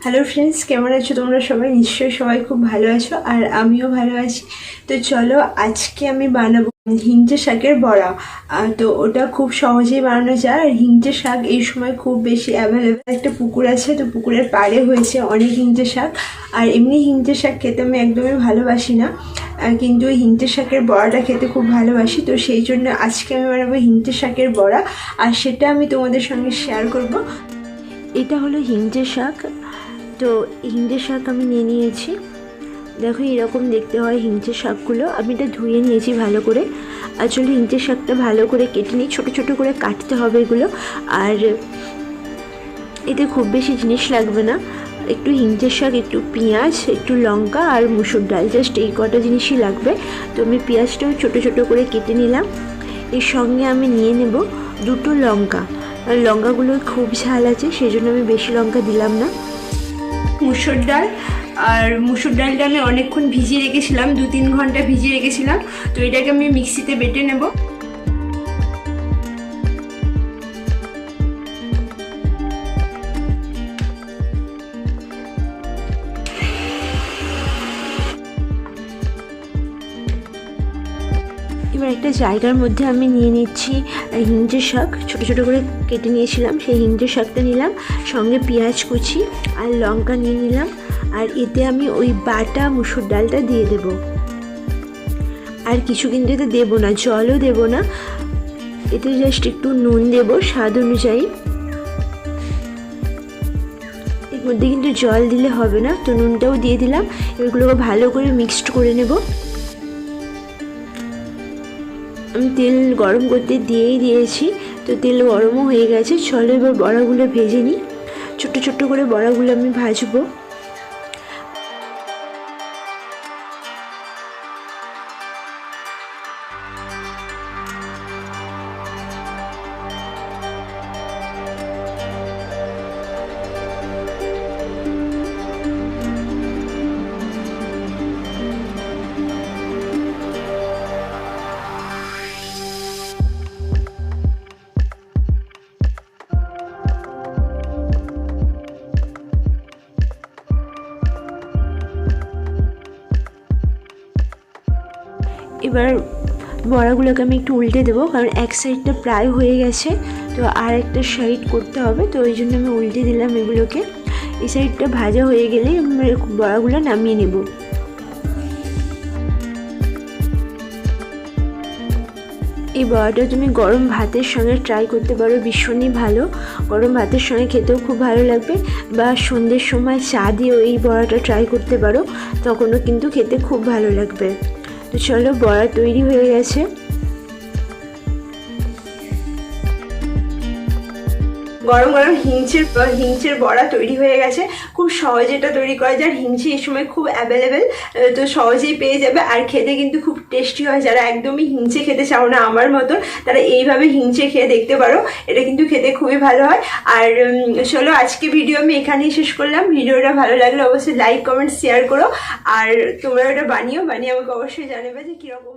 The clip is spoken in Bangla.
হ্যালো ফ্রেন্ডস, কেমন আছো তোমরা সবাই? নিশ্চয়ই সবাই খুব ভালো আছো আর আমিও ভালো আছি। তো চলো আজকে আমি বানাবো হিঞ্চে শাকের বড়া। তো ওটা খুব সহজেই বানানো যায়। আর হিঞ্চে শাক এই সময় খুব বেশি অ্যাভেলেবেল। একটা পুকুর আছে, তো পুকুরের পাড়ে হয়েছে অনেক হিঞ্চে শাক। আর এমনি হিঞ্চে শাক খেতে আমি একদমই ভালোবাসি না, কিন্তু হিঞ্চে শাকের বড়াটা খেতে খুব ভালোবাসি। তো সেই জন্য আজকে আমি বানাবো হিঞ্চে শাকের বড়া, আর সেটা আমি তোমাদের সঙ্গে শেয়ার করব। এটা হলো হিঞ্চে শাক। তো হিঞ্চে শাক আমি নিয়ে নিয়েছি। দেখো এরকম দেখতে হয় হিঞ্চে শাকগুলো। আমি এটা ধুয়ে নিয়েছি ভালো করে। আসলে হিঞ্চে শাকটা ভালো করে কেটে নিই, ছোটো ছোটো করে কাটতে হবে এগুলো। আর এতে খুব বেশি জিনিস লাগবে না, একটু হিঞ্চে শাক, একটু পেঁয়াজ, একটু লঙ্কা আর মুসুর ডাল, জাস্ট এই কটা জিনিসই লাগবে। তো আমি পেঁয়াজটাও ছোটো ছোটো করে কেটে নিলাম। এর সঙ্গে আমি নিয়ে নেব দুটো লঙ্কা। আর লঙ্কাগুলো খুব ঝাল আছে, সেই জন্য আমি বেশি লঙ্কা দিলাম না। মুসুর ডাল, আর মুসুর ডালটা আমি অনেকক্ষণ ভিজিয়ে রেখেছিলাম, 2-3 ঘন্টা ভিজিয়ে রেখেছিলাম। তো এটাকে আমি মিক্সিতে বেটে নেব। এবার একটা জায়গার মধ্যে আমি নিয়ে নিচ্ছি হিঞ্চে শাক, ছোটো ছোটো করে কেটে নিয়েছিলাম সেই হিঞ্চে শাকটা নিলাম, সঙ্গে পেঁয়াজ কুচি আর লঙ্কা নিয়ে নিলাম। আর এতে আমি ওই বাটা মুসুর ডালটা দিয়ে দেব। আর কিছু কিন্তু এতে দেবো না, জলও দেবো না, এতে জাস্ট একটু নুন দেবো স্বাদ অনুযায়ী। এর মধ্যে কিন্তু জল দিলে হবে না, তো নুনটাও দিয়ে দিলাম। এগুলোকে ভালো করে মিক্সড করে নেব। আমি তেল গরম করতে দিয়েই দিয়েছি, তো তেল গরমও হয়ে গেছে। চলো এবার বড়াগুলো ভেজে নিই। ছোট্ট ছোট্ট করে বড়াগুলো আমি ভাজবো। এবার বড়াগুলোকে আমি একটু উল্টে দেবো, কারণ এক সাইডটা প্রায় হয়ে গেছে, তো আর একটা সাইড করতে হবে। তো ওই জন্য আমি উল্টে দিলাম এগুলোকে। এই সাইডটা ভাজা হয়ে গেলেই আমি বড়াগুলো নামিয়ে নেব। এই বড়াটা তুমি গরম ভাতের সঙ্গে ট্রাই করতে পারো, ভীষণই ভালো। গরম ভাতের সঙ্গে খেতেও খুব ভালো লাগবে, বা সন্ধ্যের সময় চা দিয়েও এই বড়াটা ট্রাই করতে পারো, তখনও কিন্তু খেতে খুব ভালো লাগবে। তো চলো, বড়া তৈরি হয়ে গেছে। গরম গরম হিঞ্চের বড়া তৈরি হয়ে গেছে। খুব সহজে এটা তৈরি করা যায়। আর হিঞ্চে এই সময় খুব অ্যাভেলেবেল, তো সহজেই পেয়ে যাবে। আর খেতে কিন্তু খুব টেস্টি হয়। যারা একদমই হিঞ্চে খেতে চাও না আমার মতো, তারা এইভাবে হিঞ্চে খেয়ে দেখতে পারো, এটা কিন্তু খেতে খুবই ভালো হয়। আর চলো আজকে ভিডিও আমি এখানেই শেষ করলাম। ভিডিওটা ভালো লাগলে অবশ্যই লাইক কমেন্ট শেয়ার করো। আর তোমরা এটা বানিয়ে আমাকে অবশ্যই জানাবে যে কীরকম